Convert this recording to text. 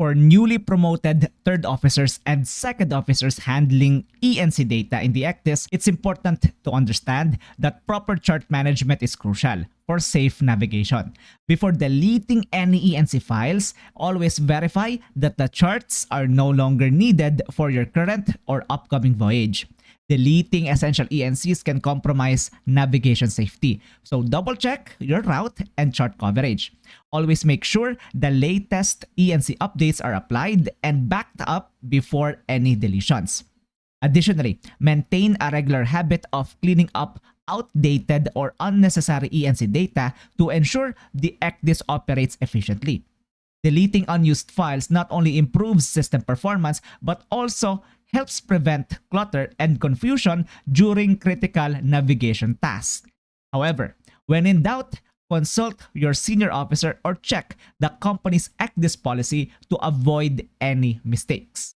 For newly promoted third officers and second officers handling ENC data in the ECDIS, it's important to understand that proper chart management is crucial for safe navigation. Before deleting any ENC files, always verify that the charts are no longer needed for your current or upcoming voyage. Deleting essential ENCs can compromise navigation safety, so double check your route and chart coverage. Always make sure the latest ENC updates are applied and backed up before any deletions. Additionally, maintain a regular habit of cleaning up outdated or unnecessary ENC data to ensure the ECDIS operates efficiently. Deleting unused files not only improves system performance but also helps prevent clutter and confusion during critical navigation tasks. However, when in doubt, consult your senior officer or check the company's ECDIS policy to avoid any mistakes.